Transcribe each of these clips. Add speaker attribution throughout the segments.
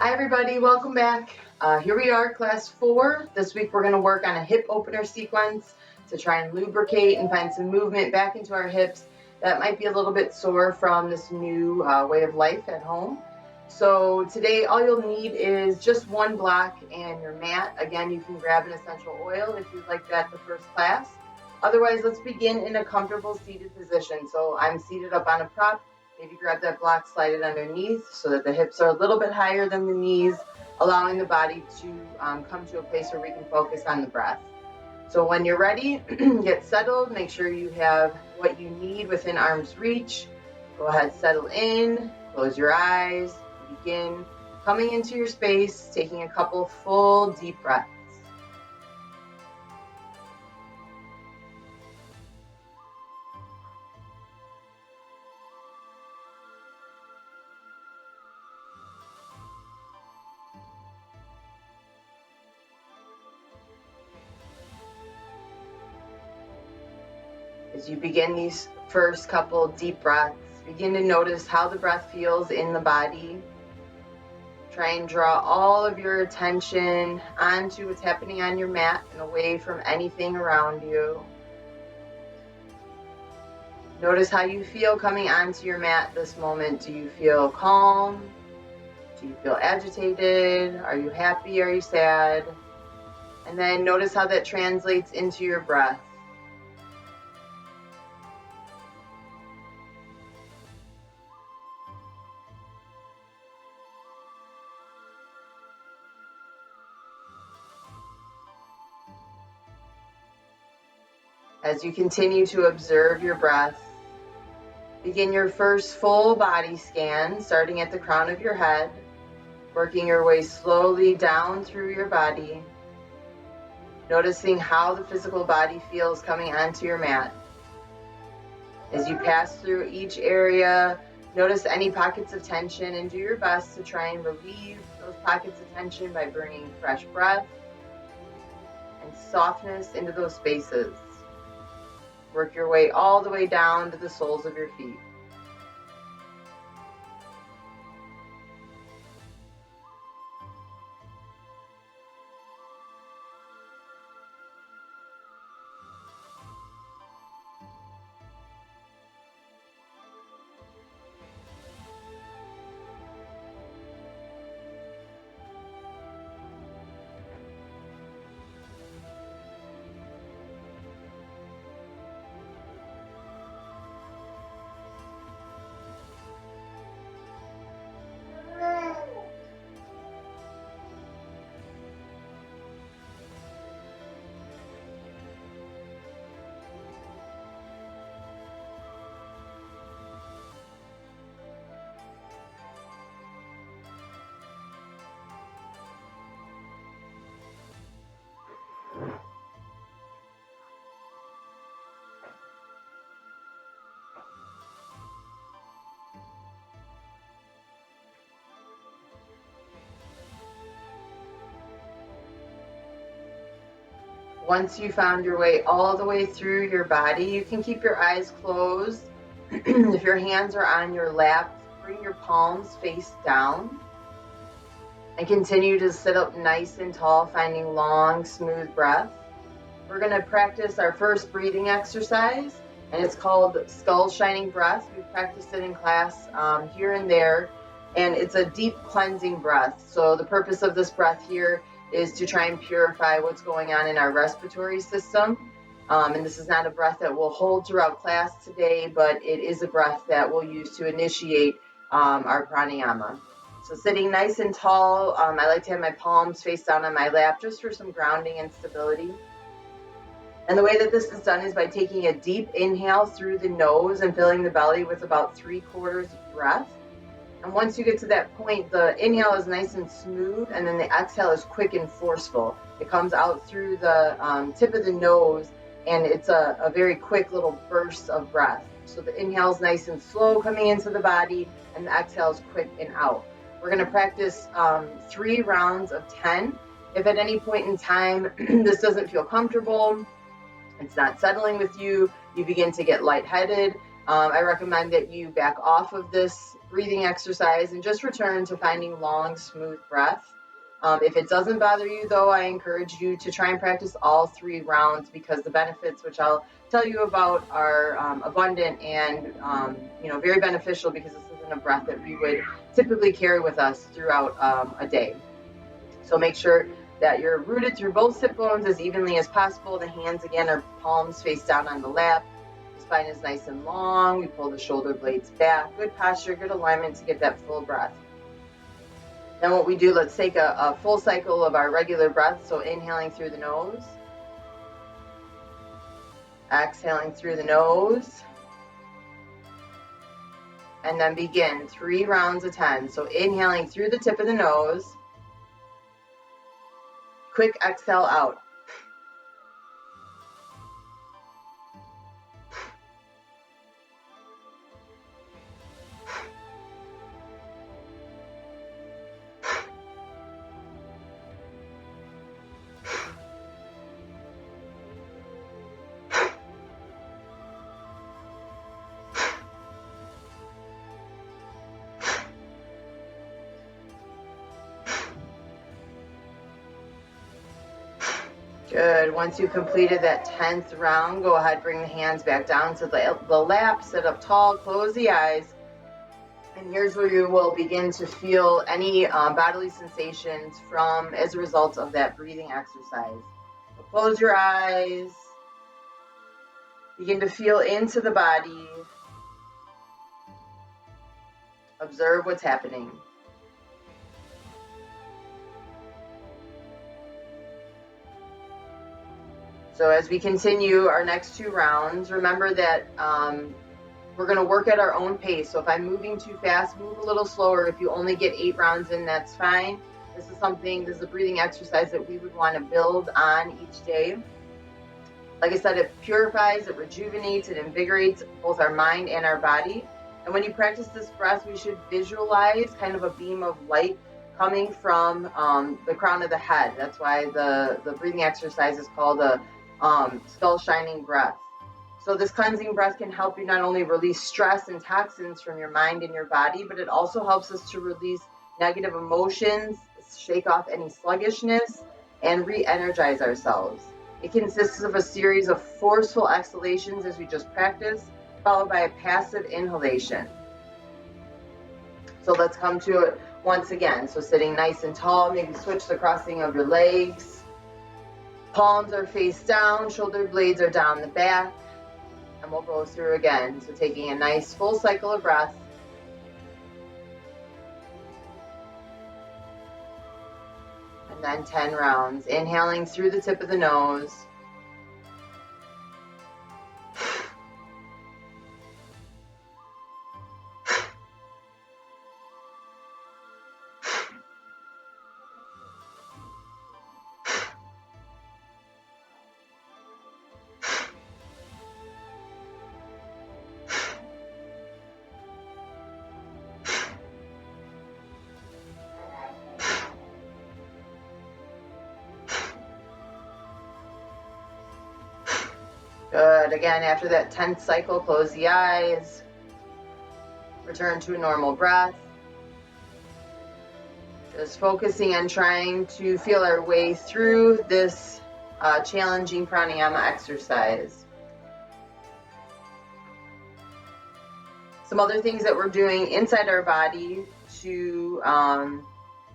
Speaker 1: Hi everybody, welcome back. Here we are, class 4. This week we're going to work on a hip opener sequence to try and lubricate and find some movement back into our hips that might be a little bit sore from this new way of life at home. So today all you'll need is just one block and your mat. Again, you can grab an essential oil if you'd like that the first class. Otherwise, let's begin in a comfortable seated position. So I'm seated up on a prop. Maybe grab that block, slide it underneath so that the hips are a little bit higher than the knees, allowing the body to come to a place where we can focus on the breath. So when you're ready, get settled. Make sure you have what you need within arm's reach. Go ahead, settle in, close your eyes, begin coming into your space, taking a couple full deep breaths. As you begin these first couple deep breaths, begin to notice how the breath feels in the body. Try and draw all of your attention onto what's happening on your mat and away from anything around you. Notice how you feel coming onto your mat this moment. Do you feel calm? Do you feel agitated? Are you happy? Are you sad? And then notice how that translates into your breath. As you continue to observe your breath, begin your first full body scan, starting at the crown of your head, working your way slowly down through your body, noticing how the physical body feels coming onto your mat. As you pass through each area, notice any pockets of tension and do your best to try and relieve those pockets of tension by bringing fresh breath and softness into those spaces. Work your way all the way down to the soles of your feet. Once you found your way all the way through your body, you can keep your eyes closed. If your hands are on your lap, bring your palms face down and continue to sit up nice and tall, finding long, smooth breath. We're going to practice our first breathing exercise, and it's called skull shining breath. We've practiced it in class here and there, and it's a deep cleansing breath. So the purpose of this breath here is to try and purify what's going on in our respiratory system. And this is not a breath that we'll hold throughout class today, but it is a breath that we'll use to initiate our pranayama. So sitting nice and tall, I like to have my palms face down on my lap just for some grounding and stability. And the way that this is done is by taking a deep inhale through the nose and filling the belly with about 3/4 breath. And once you get to that point, the inhale is nice and smooth, and then the exhale is quick and forceful. It comes out through the tip of the nose, and it's a very quick little burst of breath. So the inhale is nice and slow coming into the body, and the exhale is quick and out. We're going to practice 3 rounds of 10. If at any point in time this doesn't feel comfortable, it's not settling with you, you begin to get lightheaded, I recommend that you back off of this breathing exercise and just return to finding long, smooth breath. If it doesn't bother you, though, I encourage you to try and practice all 3 rounds, because the benefits, which I'll tell you about, are abundant and very beneficial, because this isn't a breath that we would typically carry with us throughout a day. So make sure that you're rooted through both sit bones as evenly as possible. The hands, again, are palms face down on the lap. The spine is nice and long. We pull the shoulder blades back. Good posture, good alignment to get that full breath. Then what we do, let's take a full cycle of our regular breath. So inhaling through the nose. Exhaling through the nose. And then begin 3 rounds of 10. So inhaling through the tip of the nose. Quick exhale out. Good. Once you've completed that 10th round, go ahead, bring the hands back down to the lap, sit up tall, close the eyes. And here's where you will begin to feel any bodily sensations as a result of that breathing exercise. So close your eyes. Begin to feel into the body. Observe what's happening. So as we continue our next 2 rounds, remember that we're going to work at our own pace. So if I'm moving too fast, move a little slower. If you only get 8 rounds in, that's fine. This is a breathing exercise that we would want to build on each day. Like I said, it purifies, it rejuvenates, it invigorates both our mind and our body. And when you practice this breath, we should visualize kind of a beam of light coming from the crown of the head. That's why the breathing exercise is called a skull shining breath. So this cleansing breath can help you not only release stress and toxins from your mind and your body, but it also helps us to release negative emotions, shake off any sluggishness, and re-energize ourselves. It consists of a series of forceful exhalations as we just practiced, followed by a passive inhalation. So let's come to it once again. So sitting nice and tall, maybe switch the crossing of your legs. Palms are face down, shoulder blades are down the back. And we'll go through again. So taking a nice full cycle of breath. And then 10 rounds. Inhaling through the tip of the nose. Good. Again, after that 10th cycle, close the eyes. Return to a normal breath. Just focusing on trying to feel our way through this challenging pranayama exercise. Some other things that we're doing inside our body to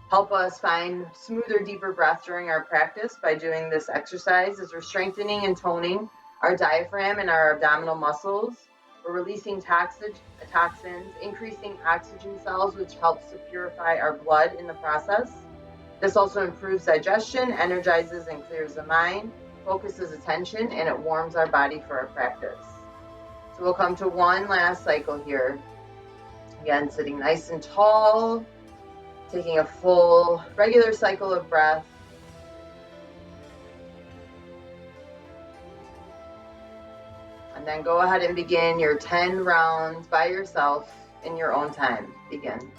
Speaker 1: help us find smoother, deeper breath during our practice by doing this exercise is we're strengthening and toning our diaphragm and our abdominal muscles. We're releasing toxins, increasing oxygen cells, which helps to purify our blood in the process. This also improves digestion, energizes and clears the mind, focuses attention, and it warms our body for our practice. So we'll come to one last cycle here. Again, sitting nice and tall, taking a full regular cycle of breath. And then go ahead and begin your 10 rounds by yourself in your own time. Begin.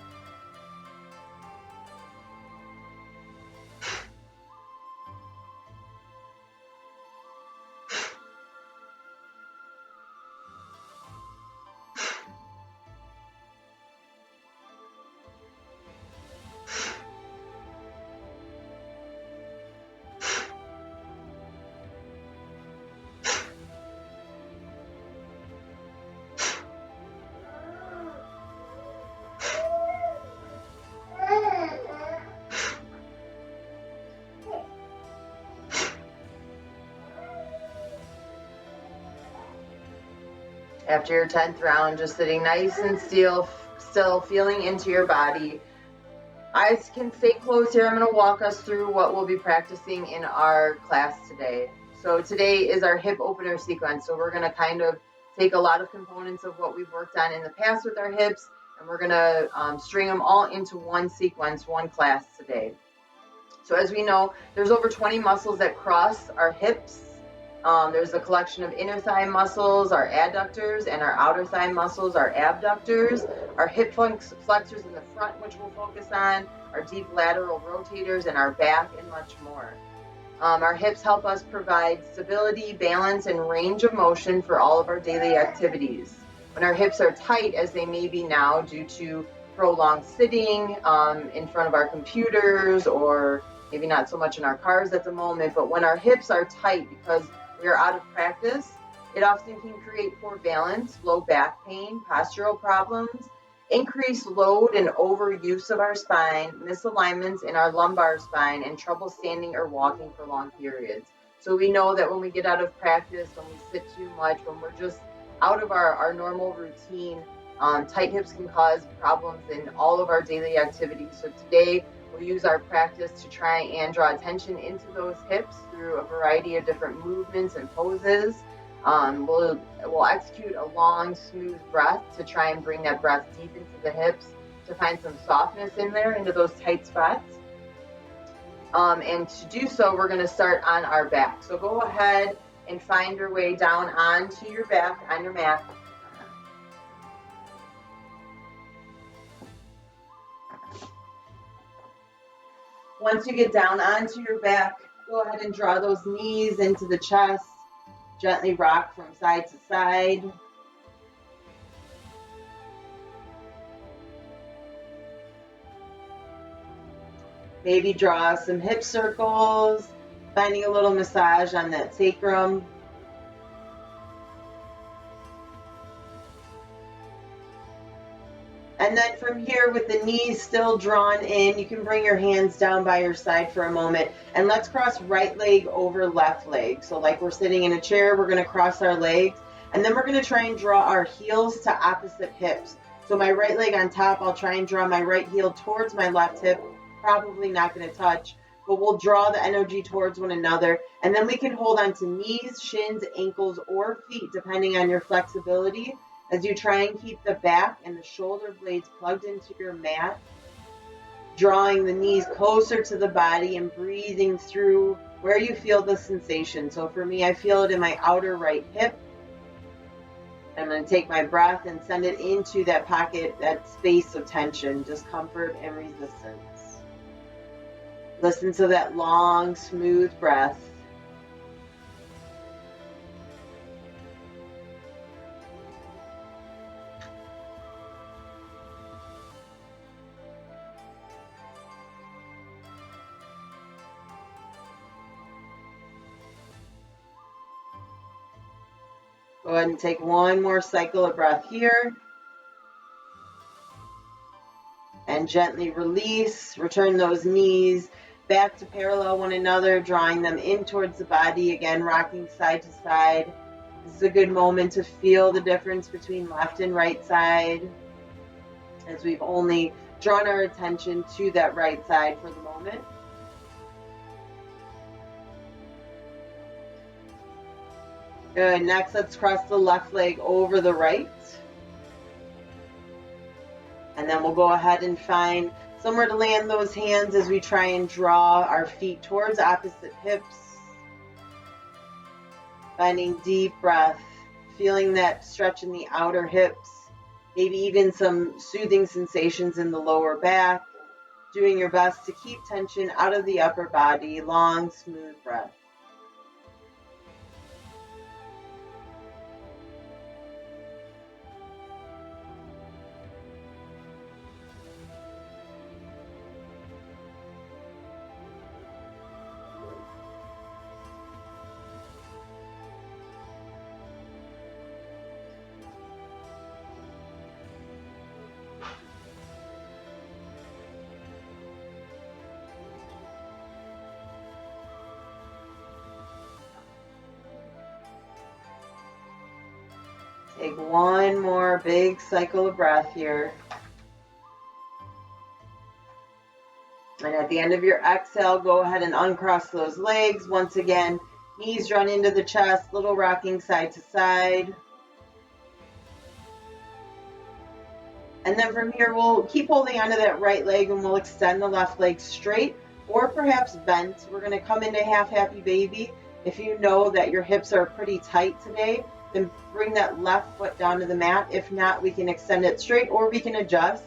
Speaker 1: After your 10th round, just sitting nice and still feeling into your body. Eyes can stay closed here. I'm going to walk us through what we'll be practicing in our class today. So today is our hip opener sequence. So we're going to kind of take a lot of components of what we've worked on in the past with our hips, and we're going to string them all into one sequence, one class today. So as we know, there's over 20 muscles that cross our hips. There's a collection of inner thigh muscles, our adductors, and our outer thigh muscles, our abductors, our hip flexors in the front, which we'll focus on, our deep lateral rotators, and our back, and much more. Our hips help us provide stability, balance, and range of motion for all of our daily activities. When our hips are tight, as they may be now due to prolonged sitting in front of our computers, or maybe not so much in our cars at the moment, but when our hips are tight because we are out of practice, it often can create poor balance, low back pain, postural problems, increased load and overuse of our spine, misalignments in our lumbar spine, and trouble standing or walking for long periods. So we know that when we get out of practice, when we sit too much, when we're just out of our normal routine, tight hips can cause problems in all of our daily activities. So today we'll use our practice to try and draw attention into those hips through a variety of different movements and poses. We'll execute a long, smooth breath to try and bring that breath deep into the hips to find some softness in there, into those tight spots. And to do so, we're going to start on our back. So go ahead and find your way down onto your back on your mat. Once you get down onto your back, go ahead and draw those knees into the chest. Gently rock from side to side. Maybe draw some hip circles, finding a little massage on that sacrum. And then from here, with the knees still drawn in, you can bring your hands down by your side for a moment. And let's cross right leg over left leg. So like we're sitting in a chair, we're going to cross our legs. And then we're going to try and draw our heels to opposite hips. So my right leg on top, I'll try and draw my right heel towards my left hip. Probably not going to touch, but we'll draw the energy towards one another. And then we can hold on to knees, shins, ankles, or feet, depending on your flexibility, as you try and keep the back and the shoulder blades plugged into your mat, drawing the knees closer to the body and breathing through where you feel the sensation. So for me, I feel it in my outer right hip. I'm going to take my breath and send it into that pocket, that space of tension, discomfort, and resistance. Listen to that long, smooth breath. Go ahead and take one more cycle of breath here. And gently release, return those knees back to parallel one another, drawing them in towards the body, again, rocking side to side. This is a good moment to feel the difference between left and right side, as we've only drawn our attention to that right side for the moment. Good, next let's cross the left leg over the right. And then we'll go ahead and find somewhere to land those hands as we try and draw our feet towards opposite hips. Finding deep breath, feeling that stretch in the outer hips, maybe even some soothing sensations in the lower back. Doing your best to keep tension out of the upper body, long, smooth breath. Take one more big cycle of breath here. And at the end of your exhale, go ahead and uncross those legs. Once again, knees run into the chest, little rocking side to side. And then from here, we'll keep holding onto that right leg and we'll extend the left leg straight or perhaps bent. We're going to come into half happy baby. If you know that your hips are pretty tight today, then bring that left foot down to the mat. If not, we can extend it straight or we can adjust.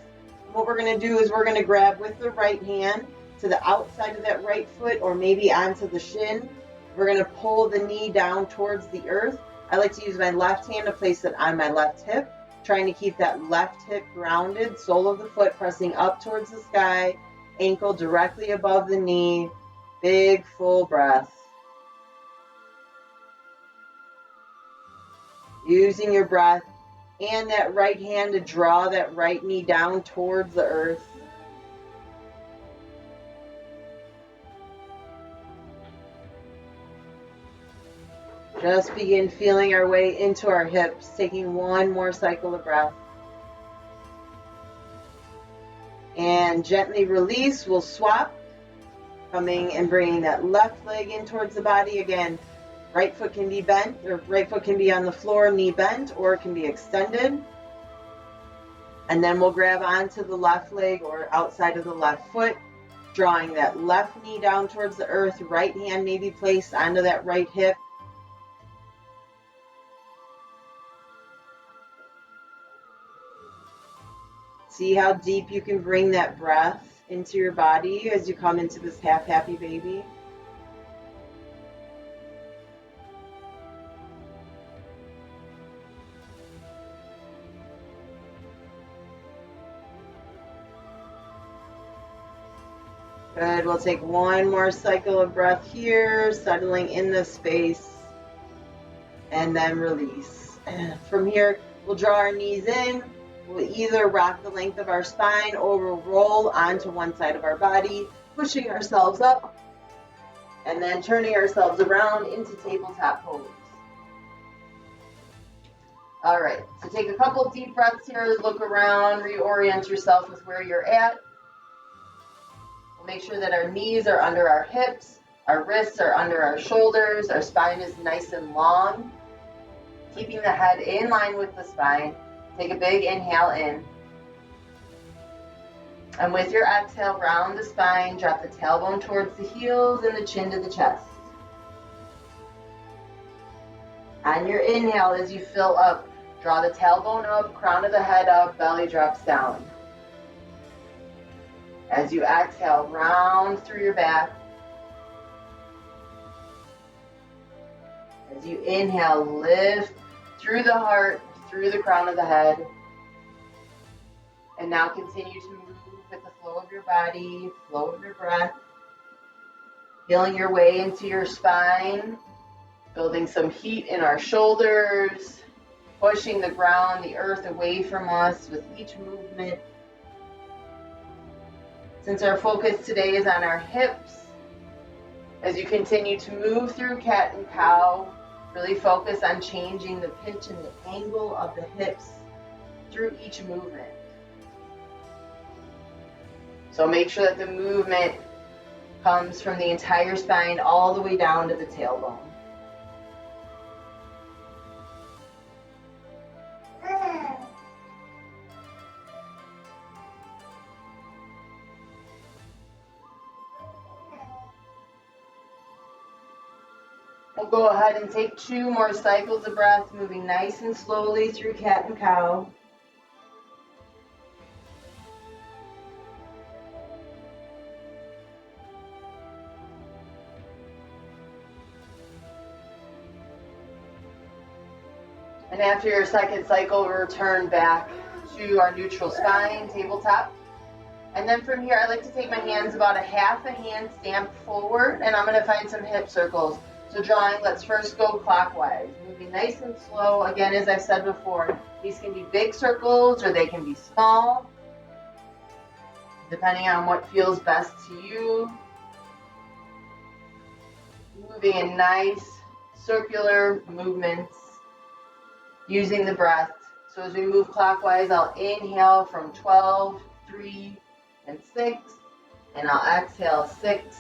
Speaker 1: What we're going to do is we're going to grab with the right hand to the outside of that right foot or maybe onto the shin. We're going to pull the knee down towards the earth. I like to use my left hand to place it on my left hip, trying to keep that left hip grounded, sole of the foot pressing up towards the sky, ankle directly above the knee. Big full breath. Using your breath and that right hand to draw that right knee down towards the earth. Just begin feeling our way into our hips, taking one more cycle of breath. And gently release, we'll swap, coming and bringing that left leg in towards the body again. Right foot can be bent, or right foot can be on the floor, knee bent, or it can be extended. And then we'll grab onto the left leg or outside of the left foot, drawing that left knee down towards the earth, right hand may be placed onto that right hip. See how deep you can bring that breath into your body as you come into this half happy baby. Good, we'll take one more cycle of breath here, settling in this space, and then release. From here, we'll draw our knees in. We'll either rock the length of our spine or we'll roll onto one side of our body, pushing ourselves up, and then turning ourselves around into tabletop pose. All right, so take a couple deep breaths here, look around, reorient yourself with where you're at. Make sure that our knees are under our hips, our wrists are under our shoulders, our spine is nice and long. Keeping the head in line with the spine. Take a big inhale in. And with your exhale, round the spine, drop the tailbone towards the heels and the chin to the chest. On your inhale, as you fill up, draw the tailbone up, crown of the head up, belly drops down. As you exhale, round through your back. As you inhale, lift through the heart, through the crown of the head. And now continue to move with the flow of your body, flow of your breath. Feeling your way into your spine, building some heat in our shoulders, pushing the ground, the earth away from us with each movement. Since our focus today is on our hips, as you continue to move through cat and cow, really focus on changing the pitch and the angle of the hips through each movement. So make sure that the movement comes from the entire spine all the way down to the tailbone. We'll go ahead and take 2 more cycles of breath, moving nice and slowly through cat and cow. And after your second cycle, we'll return back to our neutral spine, tabletop. And then from here, I like to take my hands about a half a hand stamp forward, and I'm going to find some hip circles. So drawing, let's first go clockwise, moving nice and slow. Again, as I've said before, these can be big circles or they can be small, depending on what feels best to you. Moving in nice circular movements. using the breath. So as we move clockwise, I'll inhale from 12, 3, and 6, and I'll exhale 6,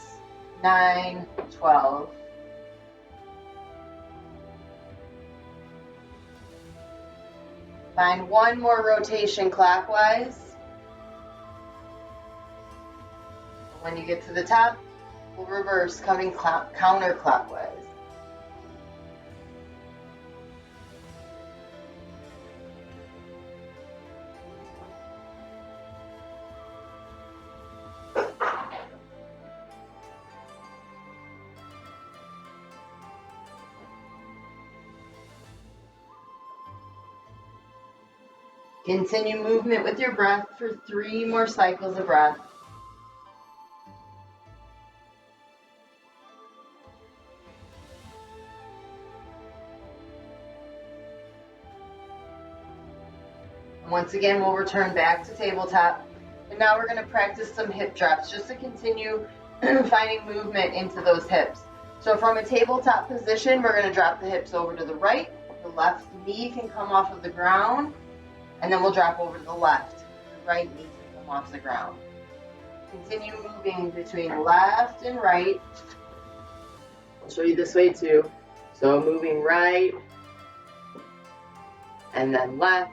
Speaker 1: 9, 12. Find one more rotation clockwise. When you get to the top, we'll reverse, coming counterclockwise. Continue movement with your breath for 3 more cycles of breath. Once again, we'll return back to tabletop. And now we're going to practice some hip drops just to continue finding movement into those hips. So from a tabletop position, we're going to drop the hips over to the right. The left knee can come off of the ground. And then we'll drop over to the left. The right knee can come off the ground. Continue moving between left and right. I'll show you this way too. So moving right and then left.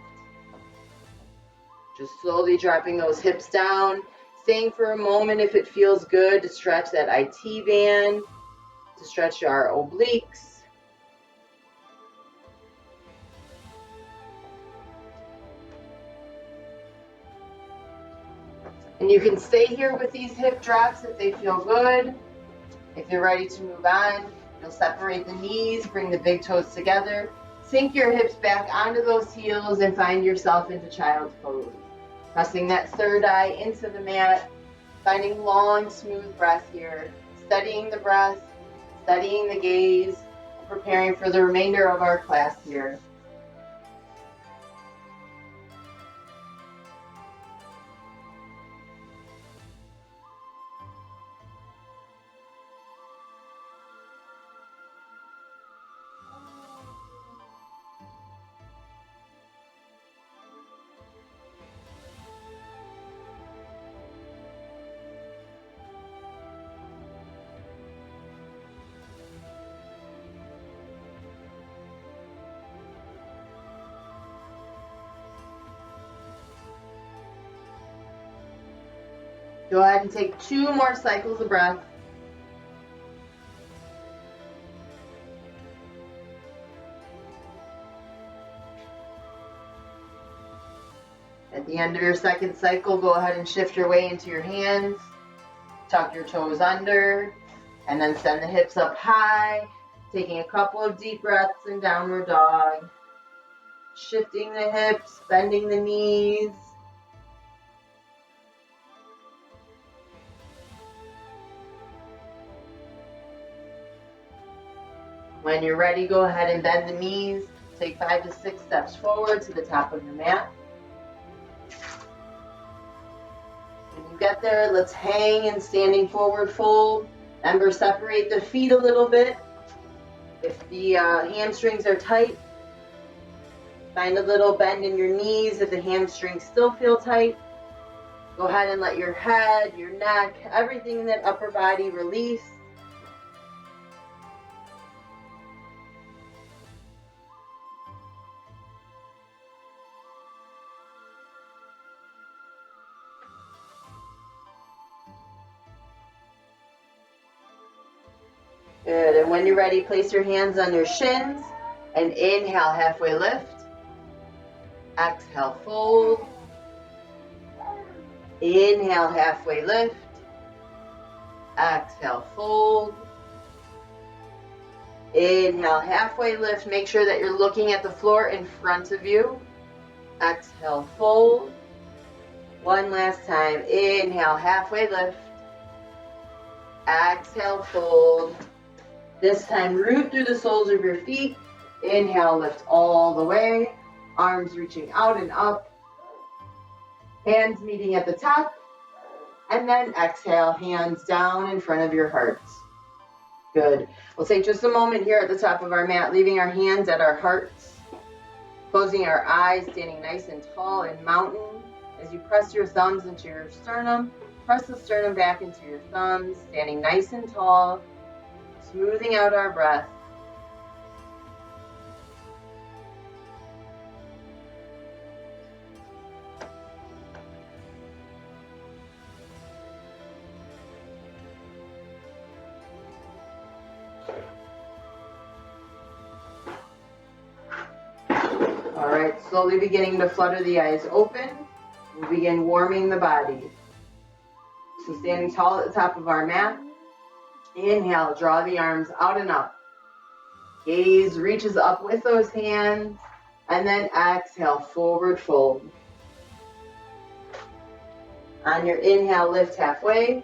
Speaker 1: Just slowly dropping those hips down. Staying for a moment if it feels good to stretch that IT band, to stretch our obliques. And you can stay here with these hip drops if they feel good. If you're ready to move on, you'll separate the knees, bring the big toes together, sink your hips back onto those heels and find yourself into child's pose. Pressing that third eye into the mat, finding long, smooth breath here, studying the breath, studying the gaze, preparing for the remainder of our class here. Go ahead and take 2 more cycles of breath. At the end of your second cycle, go ahead and shift your way into your hands. Tuck your toes under, and then send the hips up high, taking a couple of deep breaths in downward dog. Shifting the hips, bending the knees. When you're ready, go ahead and bend the knees. Take 5 to 6 steps forward to the top of your mat. When you get there, let's hang in standing forward fold. Remember, separate the feet a little bit. If the hamstrings are tight, find a little bend in your knees. If the hamstrings still feel tight, go ahead and let your head, your neck, everything in that upper body release. Good, and when you're ready, place your hands on your shins and inhale, halfway lift. Exhale, fold. Inhale, halfway lift. Exhale, fold. Inhale, halfway lift. Make sure that you're looking at the floor in front of you. Exhale, fold. One last time. Inhale, halfway lift. Exhale, fold. This time, root through the soles of your feet. Inhale, lift all the way. Arms reaching out and up. Hands meeting at the top. And then exhale, hands down in front of your hearts. Good. We'll take just a moment here at the top of our mat, leaving our hands at our hearts. Closing our eyes, standing nice and tall in mountain. As you press your thumbs into your sternum, press the sternum back into your thumbs, standing nice and tall, smoothing out our breath. All right, slowly beginning to flutter the eyes open. We'll begin warming the body. So standing tall at the top of our mat. Inhale, draw the arms out and up. Gaze reaches up with those hands. And then exhale, forward fold. On your inhale, lift halfway.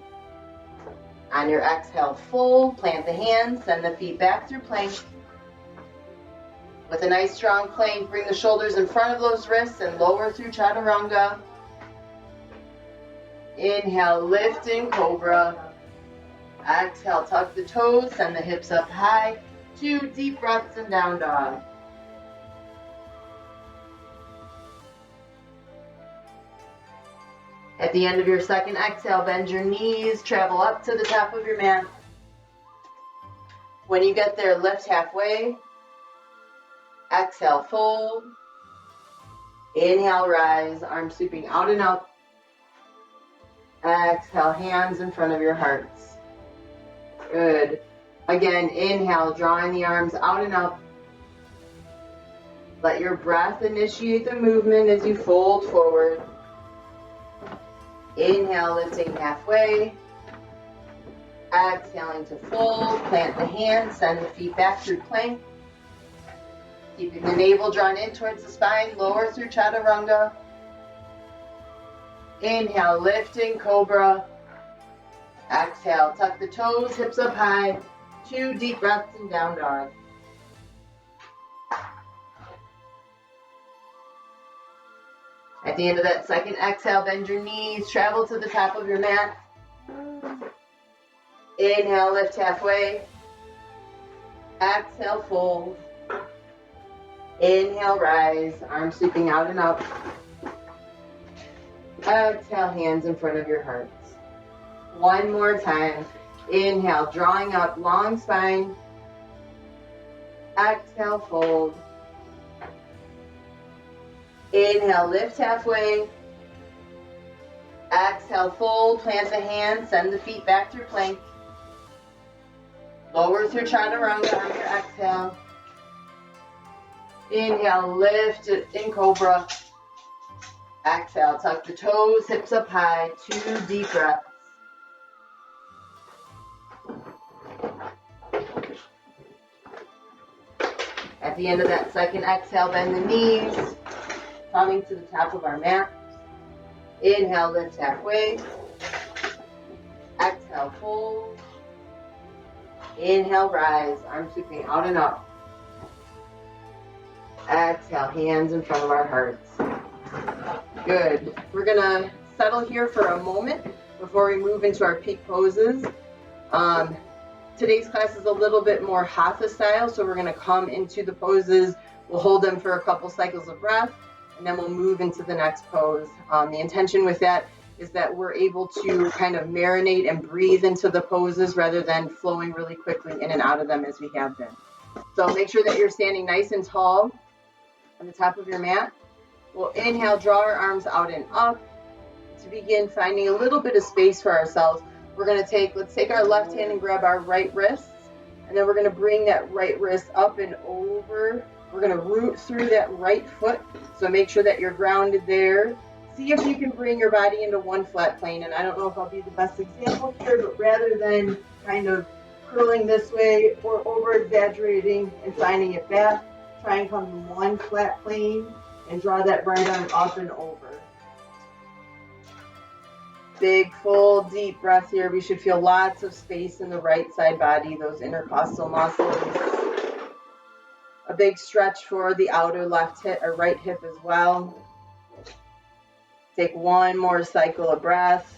Speaker 1: On your exhale, fold. Plant the hands, send the feet back through plank. With a nice strong plank, bring the shoulders in front of those wrists and lower through chaturanga. Inhale, lift in cobra. Exhale, tuck the toes, send the hips up high. 2 deep breaths in down dog. At the end of your second exhale, bend your knees, travel up to the top of your mat. When you get there, lift halfway. Exhale, fold. Inhale, rise, arms sweeping out and up. Exhale, hands in front of your hearts. Good. Again, inhale, drawing the arms out and up. Let your breath initiate the movement as you fold forward. Inhale, lifting halfway. Exhaling to fold, plant the hands, send the feet back through plank. Keeping the navel drawn in towards the spine, lower through chaturanga. Inhale, lift in cobra. Exhale, tuck the toes, hips up high. 2 deep breaths in down dog. At the end of that second exhale, bend your knees, travel to the top of your mat. Inhale, lift halfway. Exhale, fold. Inhale, rise, arms sweeping out and up. Exhale, hands in front of your hearts. One more time. Inhale, drawing up, long spine. Exhale, fold. Inhale, lift halfway. Exhale, fold, plant the hands, send the feet back through plank. Lower through chaturanga on your exhale. Inhale, lift in cobra. Exhale, tuck the toes, hips up high, 2 deep breaths. At the end of that second exhale, bend the knees, coming to the top of our mat. Inhale, lift halfway. Exhale, fold. Inhale, rise, arms sweeping out and up. Exhale, hands in front of our hearts. Good. We're gonna settle here for a moment before we move into our peak poses. Today's class is a little bit more hatha style, so we're gonna come into the poses. We'll hold them for a couple cycles of breath, and then we'll move into the next pose. The intention with that is that we're able to kind of marinate and breathe into the poses rather than flowing really quickly in and out of them as we have been. So make sure that you're standing nice and tall on the top of your mat. We'll inhale, draw our arms out and up. To begin finding a little bit of space for ourselves, let's take our left hand and grab our right wrist, and then we're gonna bring that right wrist up and over. We're gonna root through that right foot, so make sure that you're grounded there. See if you can bring your body into one flat plane, and I don't know if I'll be the best example here, but rather than kind of curling this way or over exaggerating and finding it back, try and come to one flat plane and draw that right arm up and over. Big, full, deep breath here. We should feel lots of space in the right side body, those intercostal muscles. A big stretch for the outer left hip or right hip as well. Take one more cycle of breath.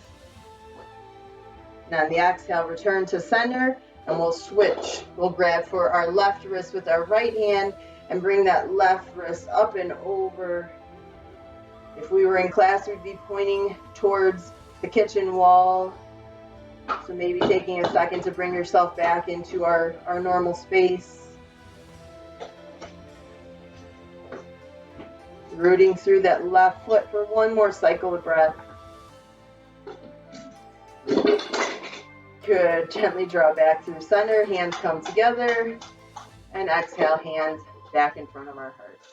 Speaker 1: And on the exhale, return to center, and we'll switch. We'll grab for our left wrist with our right hand, and bring that left wrist up and over. If we were in class, we'd be pointing towards the kitchen wall. So maybe taking a second to bring yourself back into our normal space. Rooting through that left foot for one more cycle of breath. Good. Gently draw back through center. Hands come together. And exhale, hands back in front of our hearts.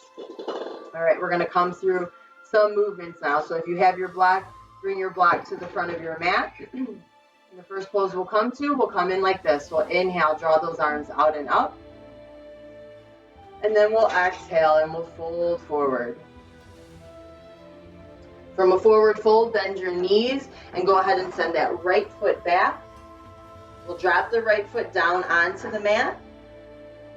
Speaker 1: All right, we're going to come through some movements now. So if you have your block, bring your block to the front of your mat. The first pose we'll come in like this. We'll inhale, draw those arms out and up. And then we'll exhale and we'll fold forward. From a forward fold, bend your knees and go ahead and send that right foot back. We'll drop the right foot down onto the mat.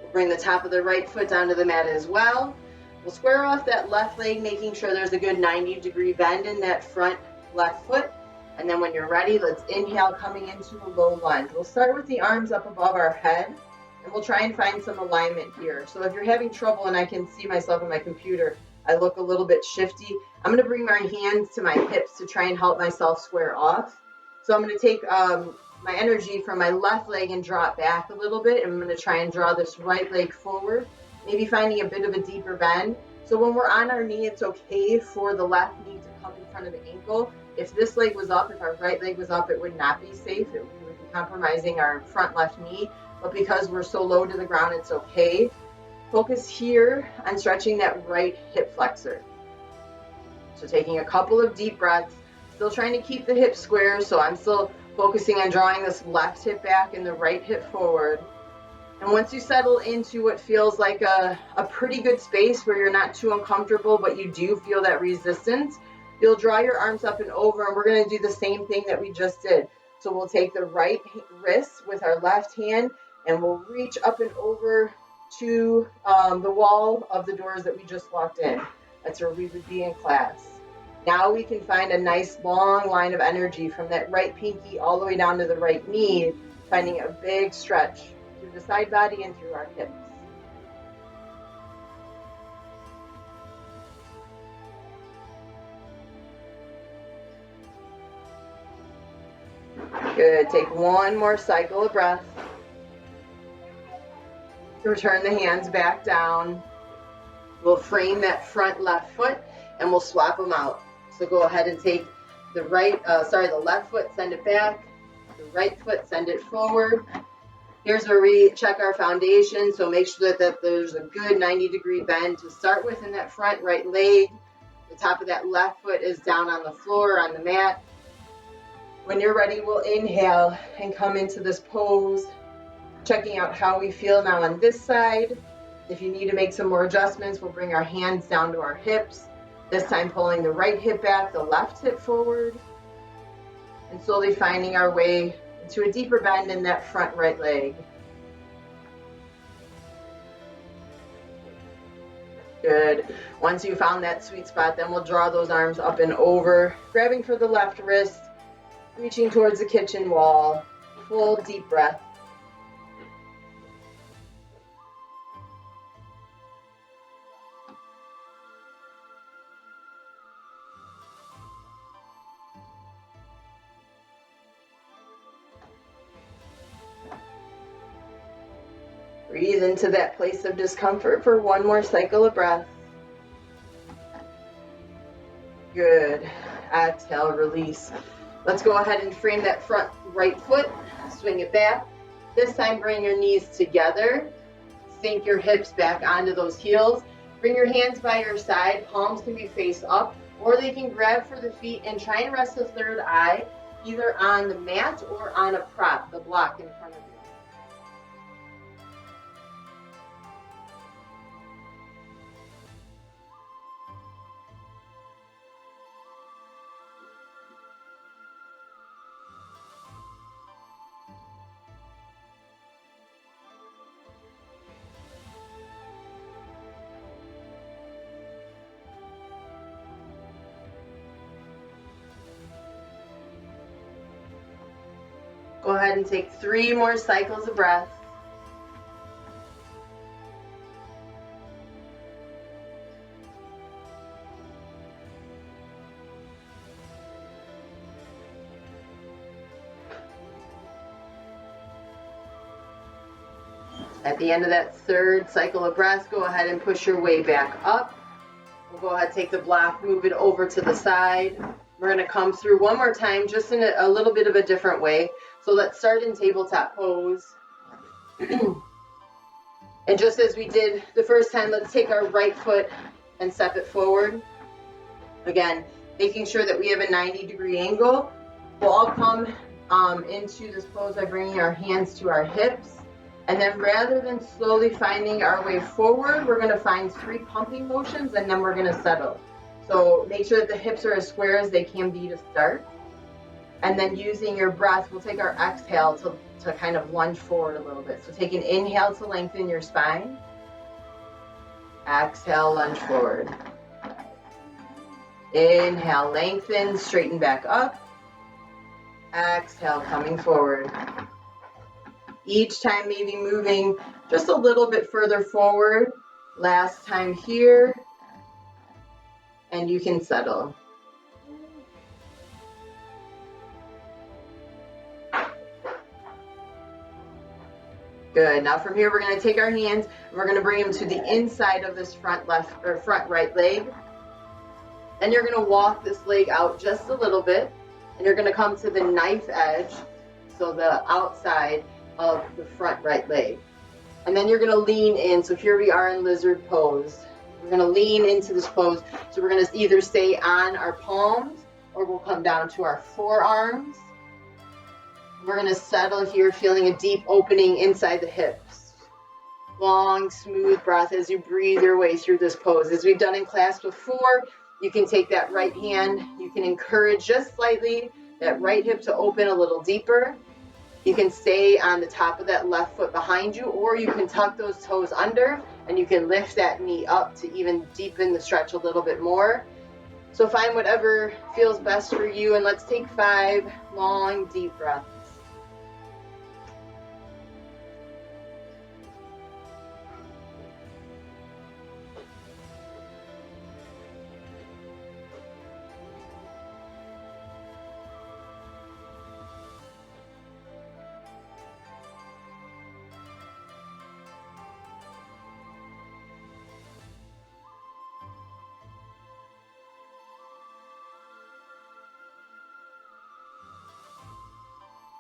Speaker 1: We'll bring the top of the right foot down to the mat as well. We'll square off that left leg, making sure there's a good 90-degree bend in that front left foot. And then when you're ready, let's inhale, coming into a low lunge. We'll start with the arms up above our head, and we'll try and find some alignment here. So if you're having trouble, and I can see myself on my computer, I look a little bit shifty, I'm going to bring my hands to my hips to try and help myself square off. So I'm going to take my energy from my left leg and draw it back a little bit. And I'm going to try and draw this right leg forward, maybe finding a bit of a deeper bend. So when we're on our knee, it's okay for the left knee to come in front of the ankle. If this leg was up, if our right leg was up, it would not be safe. We would be compromising our front left knee. But because we're so low to the ground, it's okay. Focus here on stretching that right hip flexor. So taking a couple of deep breaths, still trying to keep the hips square. So I'm still focusing on drawing this left hip back and the right hip forward. And once you settle into what feels like a pretty good space where you're not too uncomfortable, but you do feel that resistance, you'll draw your arms up and over, and we're going to do the same thing that we just did. So we'll take the right wrist with our left hand, and we'll reach up and over to the wall of the doors that we just walked in. That's where we would be in class. Now we can find a nice long line of energy from that right pinky all the way down to the right knee, finding a big stretch through the side body and through our hips. Good. Take one more cycle of breath. Return the hands back down. We'll frame that front left foot and we'll swap them out. So go ahead and take the left foot, send it back. The right foot, send it forward. Here's where we check our foundation. So make sure that there's a good 90-degree bend to start with in that front right leg. The top of that left foot is down on the floor, on the mat. When you're ready, we'll inhale and come into this pose, checking out how we feel now on this side. If you need to make some more adjustments, we'll bring our hands down to our hips. This time pulling the right hip back, the left hip forward, and slowly finding our way into a deeper bend in that front right leg. Good. Once you found that sweet spot, then we'll draw those arms up and over, grabbing for the left wrist, reaching towards the kitchen wall. Full deep breath. Breathe into that place of discomfort for one more cycle of breath. Good. Exhale, release. Let's go ahead and frame that front right foot. Swing it back. This time, bring your knees together. Sink your hips back onto those heels. Bring your hands by your side. Palms can be face up, or they can grab for the feet and try and rest the third eye either on the mat or on a prop, the block in front of you. Go ahead and take 3 more cycles of breath. At the end of that third cycle of breath, go ahead and push your way back up. We'll go ahead, take the block, move it over to the side. We're going to come through one more time, just in a little bit of a different way. So let's start in tabletop pose. And just as we did the first time, let's take our right foot and step it forward. Again, making sure that we have a 90-degree angle. We'll all come into this pose by bringing our hands to our hips. And then rather than slowly finding our way forward, we're going to find 3 pumping motions, and then we're going to settle. So make sure that the hips are as square as they can be to start. And then using your breath, we'll take our exhale to kind of lunge forward a little bit. So take an inhale to lengthen your spine. Exhale, lunge forward. Inhale, lengthen, straighten back up. Exhale, coming forward. Each time maybe moving just a little bit further forward. Last time here. And you can settle. Good. Now from here, we're going to take our hands and we're going to bring them to the inside of this front right leg. And you're going to walk this leg out just a little bit. And you're going to come to the knife edge, so the outside of the front right leg. And then you're going to lean in. So here we are in lizard pose. We're going to lean into this pose. So we're going to either stay on our palms or we'll come down to our forearms. We're going to settle here, feeling a deep opening inside the hips. Long, smooth breath as you breathe your way through this pose. As we've done in class before, you can take that right hand. You can encourage just slightly that right hip to open a little deeper. You can stay on the top of that left foot behind you, or you can tuck those toes under and you can lift that knee up to even deepen the stretch a little bit more. So find whatever feels best for you, and let's take 5 long, deep breaths.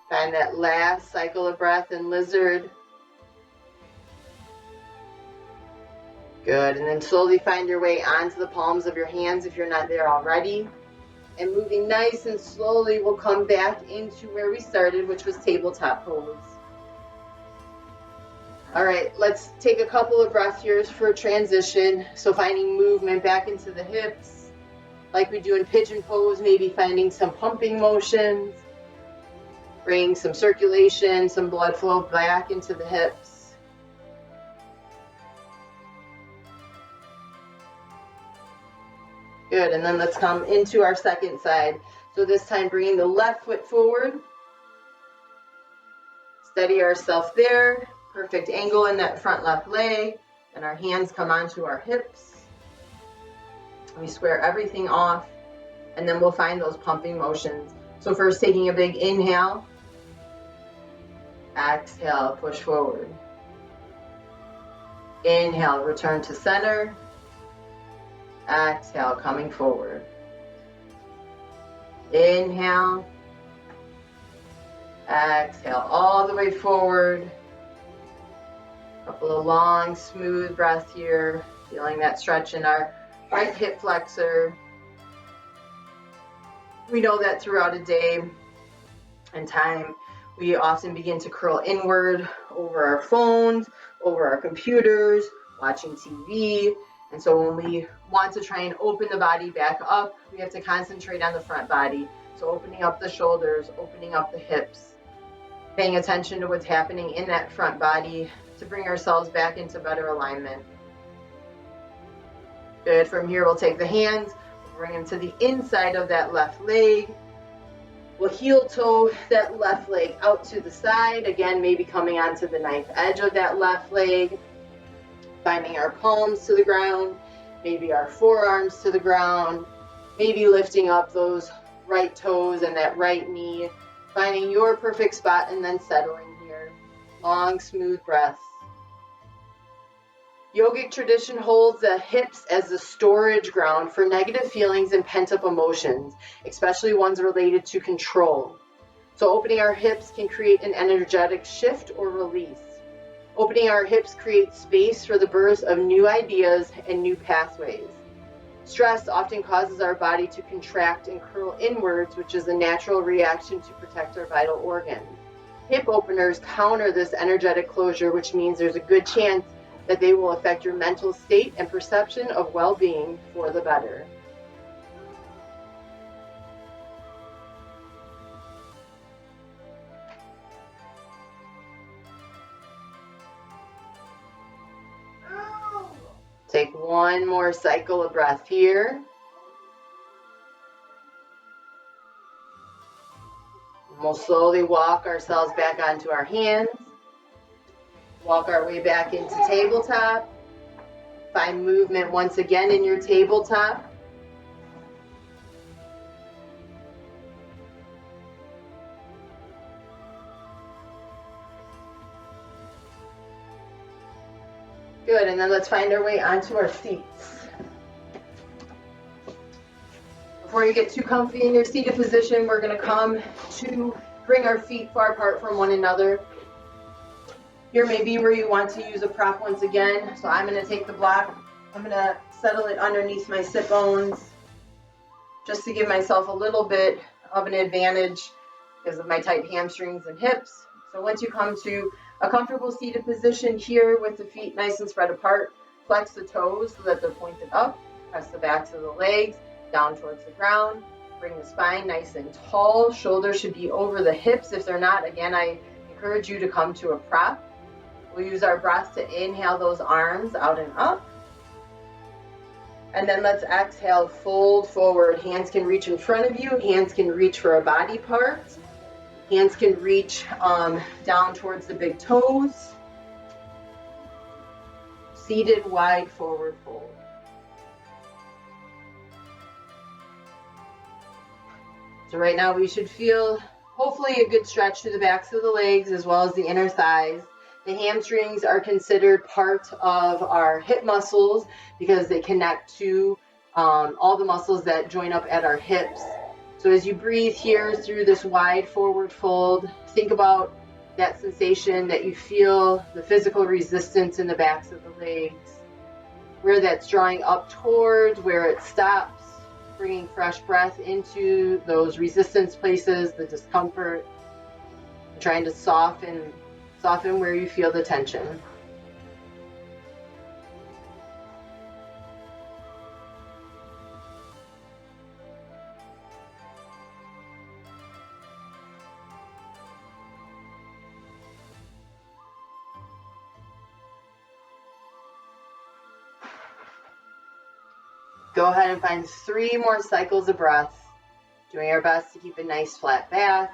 Speaker 1: Find that last cycle of breath in lizard. Good. And then slowly find your way onto the palms of your hands if you're not there already. And moving nice and slowly, we'll come back into where we started, which was tabletop pose. All right, let's take a couple of breaths here for a transition. So finding movement back into the hips, like we do in pigeon pose, maybe finding some pumping motions. Bring some circulation, some blood flow back into the hips. Good, and then let's come into our second side. So this time bringing the left foot forward. Steady ourselves there. Perfect angle in that front left leg. And our hands come onto our hips. We square everything off. And then we'll find those pumping motions. So first taking a big inhale. Exhale, push forward. Inhale, return to center. Exhale, coming forward. Inhale. Exhale, all the way forward. Couple of long, smooth breaths here. Feeling that stretch in our right hip flexor. We know that throughout a day and time, we often begin to curl inward over our phones, over our computers, watching TV. And so when we want to try and open the body back up, we have to concentrate on the front body. So opening up the shoulders, opening up the hips, paying attention to what's happening in that front body to bring ourselves back into better alignment. Good. From here, we'll take the hands, bring them to the inside of that left leg. We'll heel toe that left leg out to the side. Again, maybe coming onto the knife edge of that left leg. Finding our palms to the ground. Maybe our forearms to the ground. Maybe lifting up those right toes and that right knee. Finding your perfect spot and then settling here. Long, smooth breaths. Yogic tradition holds the hips as the storage ground for negative feelings and pent-up emotions, especially ones related to control. So opening our hips can create an energetic shift or release. Opening our hips creates space for the birth of new ideas and new pathways. Stress often causes our body to contract and curl inwards, which is a natural reaction to protect our vital organs. Hip openers counter this energetic closure, which means there's a good chance that they will affect your mental state and perception of well-being for the better. Take one more cycle of breath here. And we'll slowly walk ourselves back onto our hands. Walk our way back into tabletop. Find movement once again in your tabletop. Good, and then let's find our way onto our seats. Before you get too comfy in your seated position, we're going to come to bring our feet far apart from one another. Here may be where you want to use a prop once again. So I'm going to take the block. I'm going to settle it underneath my sit bones just to give myself a little bit of an advantage because of my tight hamstrings and hips. So once you come to a comfortable seated position here with the feet nice and spread apart, flex the toes so that they're pointed up, press the backs of the legs down towards the ground, bring the spine nice and tall, shoulders should be over the hips. If they're not, again, I encourage you to come to a prop. We'll use our breath to inhale those arms out and up. And then let's exhale, fold forward. Hands can reach in front of you, hands can reach for a body part. Hands can reach down towards the big toes. Seated, wide, forward fold. So right now we should feel hopefully a good stretch through the backs of the legs as well as the inner thighs. The hamstrings are considered part of our hip muscles because they connect to all the muscles that join up at our hips. So as you breathe here through this wide forward fold, think about that sensation that you feel, the physical resistance in the backs of the legs, where that's drawing up towards, where it stops, bringing fresh breath into those resistance places, the discomfort, trying to soften where you feel the tension. Go ahead and find 3 more cycles of breath, doing our best to keep a nice flat back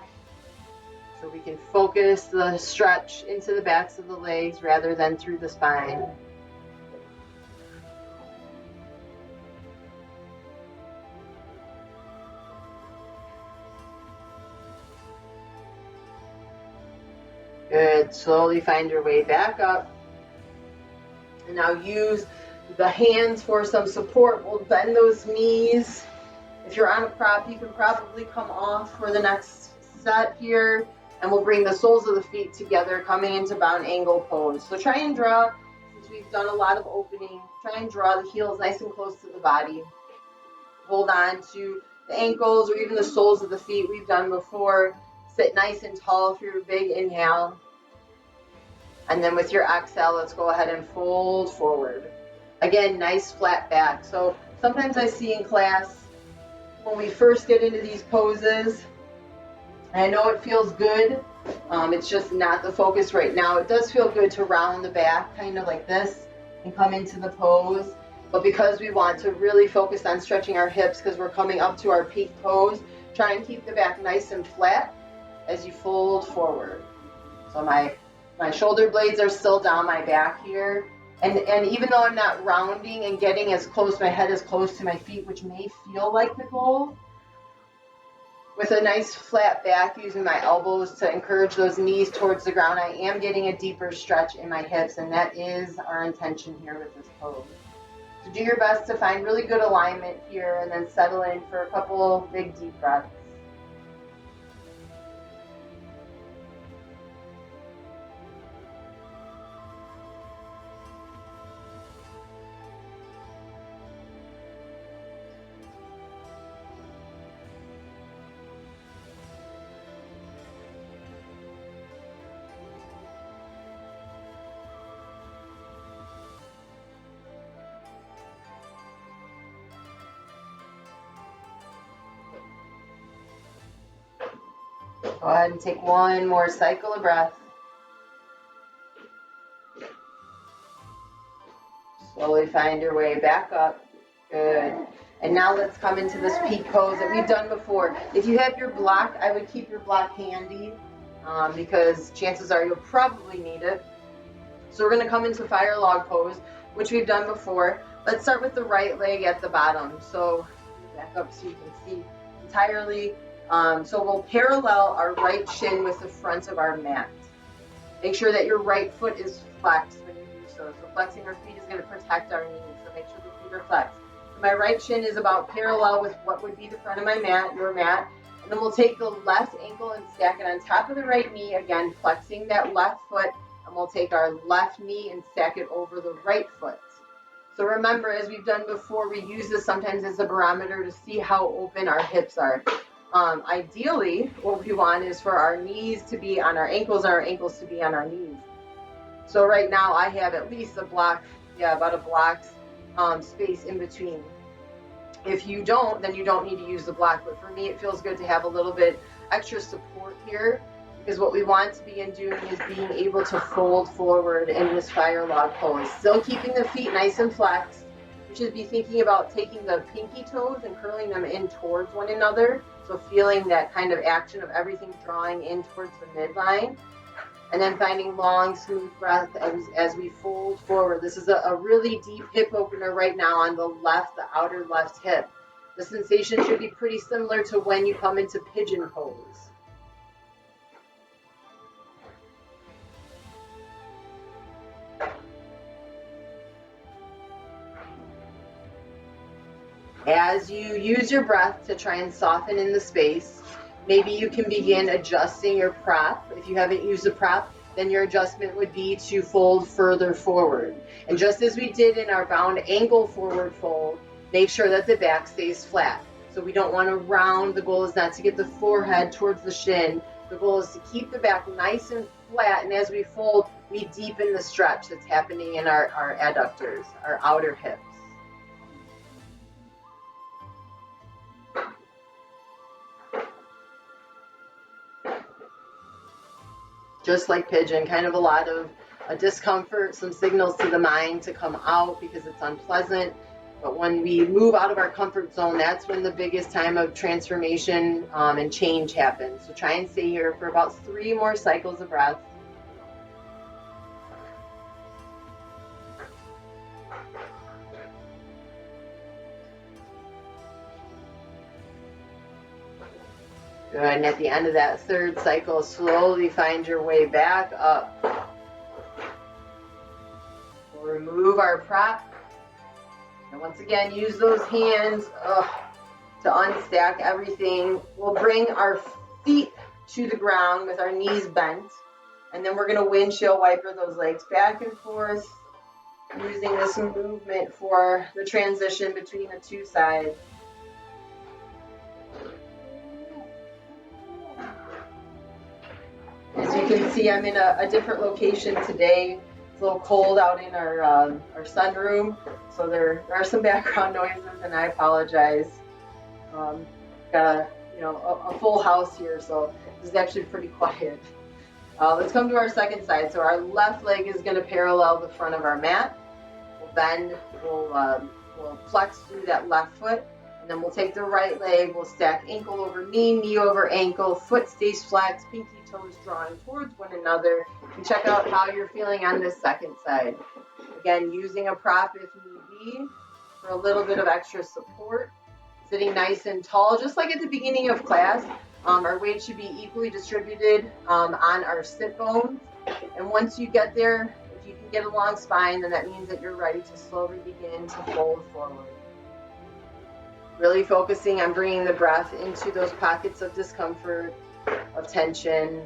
Speaker 1: so we can focus the stretch into the backs of the legs rather than through the spine. Good. Slowly find your way back up. And now use the hands for some support. We'll bend those knees. If you're on a prop, you can probably come off for the next set here. And we'll bring the soles of the feet together, coming into bound angle pose. So try and draw, since we've done a lot of opening, try and draw the heels nice and close to the body. Hold on to the ankles or even the soles of the feet we've done before. Sit nice and tall for your big inhale. And then with your exhale, let's go ahead and fold forward. Again, nice flat back. So sometimes I see in class, when we first get into these poses, I know it feels good. It's just not the focus right now. It does feel good to round the back, kind of like this, and come into the pose. But because we want to really focus on stretching our hips because we're coming up to our peak pose, try and keep the back nice and flat as you fold forward. So my shoulder blades are still down my back here. And even though I'm not rounding and getting as close, my head is close to my feet, which may feel like the goal, with a nice flat back, using my elbows to encourage those knees towards the ground. I am getting a deeper stretch in my hips, and that is our intention here with this pose. So do your best to find really good alignment here, and then settle in for a couple big deep breaths. Go ahead and take one more cycle of breath. Slowly find your way back up. Good. And now let's come into this peak pose that we've done before. If you have your block, I would keep your block handy because chances are you'll probably need it. So we're going to come into fire log pose, which we've done before. Let's start with the right leg at the bottom. So back up so you can see entirely. So we'll parallel our right shin with the front of our mat. Make sure that your right foot is flexed when you do so. So flexing our feet is going to protect our knees. So make sure the feet are flexed. So my right shin is about parallel with what would be the front of my mat, your mat. And then we'll take the left ankle and stack it on top of the right knee, again flexing that left foot. And we'll take our left knee and stack it over the right foot. So remember, as we've done before, we use this sometimes as a barometer to see how open our hips are. Ideally, what we want is for our knees to be on our ankles and our ankles to be on our knees. So right now I have at least a block, about a block's space in between. If you don't, then you don't need to use the block. But for me, it feels good to have a little bit extra support here, because what we want to begin doing is being able to fold forward in this fire log pose. Still keeping the feet nice and flexed. You should be thinking about taking the pinky toes and curling them in towards one another. So feeling that kind of action of everything drawing in towards the midline. And then finding long, smooth breath as we fold forward. This is a really deep hip opener right now on the left, the outer left hip. The sensation should be pretty similar to when you come into pigeon pose. As you use your breath to try and soften in the space, maybe you can begin adjusting your prop. If you haven't used a prop, then your adjustment would be to fold further forward. And just as we did in our bound ankle forward fold, make sure that the back stays flat. So we don't want to round. The goal is not to get the forehead towards the shin. The goal is to keep the back nice and flat. And as we fold, we deepen the stretch that's happening in our adductors, our outer hips. Just like pigeon, kind of a lot of discomfort, some signals to the mind to come out because it's unpleasant. But when we move out of our comfort zone, that's when the biggest time of transformation and change happens. So try and stay here for about 3 more cycles of breath. Good, and at the end of that 3rd cycle, slowly find your way back up. We'll remove our prop. And once again, use those hands to unstack everything. We'll bring our feet to the ground with our knees bent. And then we're going to windshield wiper those legs back and forth, using this movement for the transition between the 2 sides. As you can see, I'm in a different location today. It's a little cold out in our sunroom, so there are some background noises, and I apologize. Got a full house here, so this is actually pretty quiet. Let's come to our 2nd side. So our left leg is going to parallel the front of our mat. We'll bend, we'll flex through that left foot. And then we'll take the right leg, we'll stack ankle over knee, knee over ankle, foot stays flexed, pinky toes drawing towards one another. And check out how you're feeling on this 2nd side. Again, using a prop if need be for a little bit of extra support. Sitting nice and tall, just like at the beginning of class. Our weight should be equally distributed on our sit bones. And once you get there, if you can get a long spine, then that means that you're ready to slowly begin to fold forward. Really focusing on bringing the breath into those pockets of discomfort, of tension.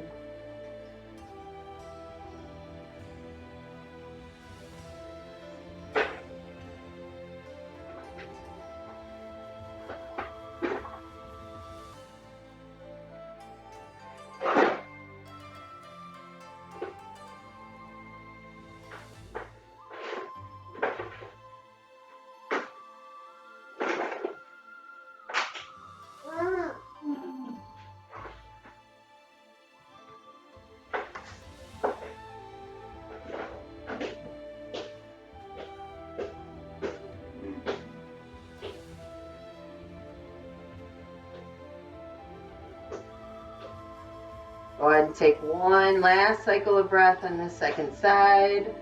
Speaker 1: Go ahead and take one last cycle of breath on the second side.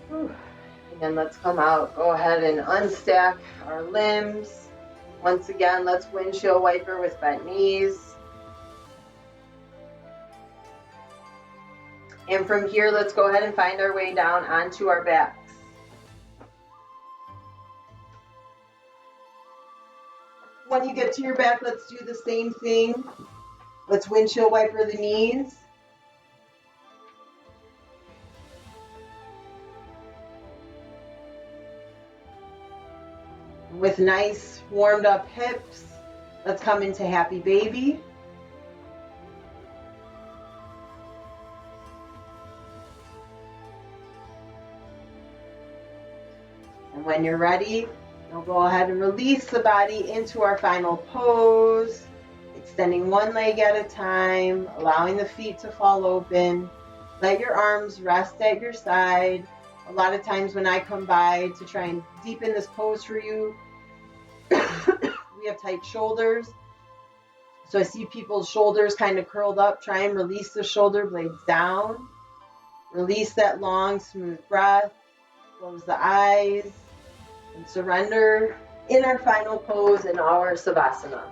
Speaker 1: And then let's come out. Go ahead and unstack our limbs. Once again, let's windshield wiper with bent knees. And from here, let's go ahead and find our way down onto our backs. When you get to your back, let's do the same thing. Let's windshield wiper the knees. With nice warmed up hips, let's come into happy baby. And when you're ready, we'll go ahead and release the body into our final pose, extending one leg at a time, allowing the feet to fall open. Let your arms rest at your side. A lot of times when I come by to try and deepen this pose for you, we have tight shoulders. So I see people's shoulders kind of curled up. Try and release the shoulder blades down. Release that long, smooth breath. Close the eyes and surrender in our final pose in our Savasana.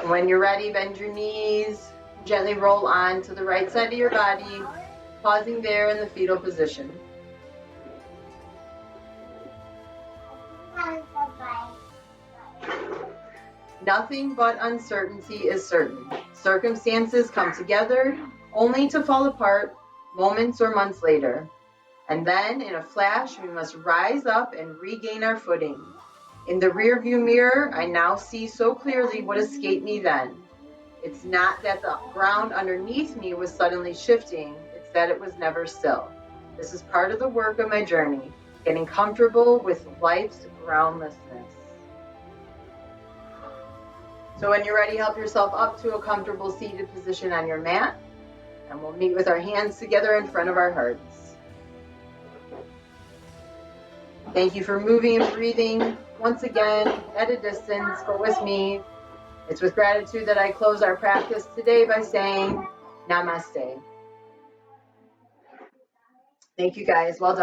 Speaker 1: And when you're ready, bend your knees, gently roll on to the right side of your body, pausing there in the fetal position. Nothing but uncertainty is certain. Circumstances come together only to fall apart moments or months later. And then, in a flash, we must rise up and regain our footing. In the rearview mirror, I now see so clearly what escaped me then. It's not that the ground underneath me was suddenly shifting, it's that it was never still. This is part of the work of my journey, getting comfortable with life's groundlessness. So when you're ready, help yourself up to a comfortable seated position on your mat, and we'll meet with our hands together in front of our hearts. Thank you for moving and breathing once again at a distance, but with me. It's with gratitude that I close our practice today by saying Namaste. Thank you guys. Well done.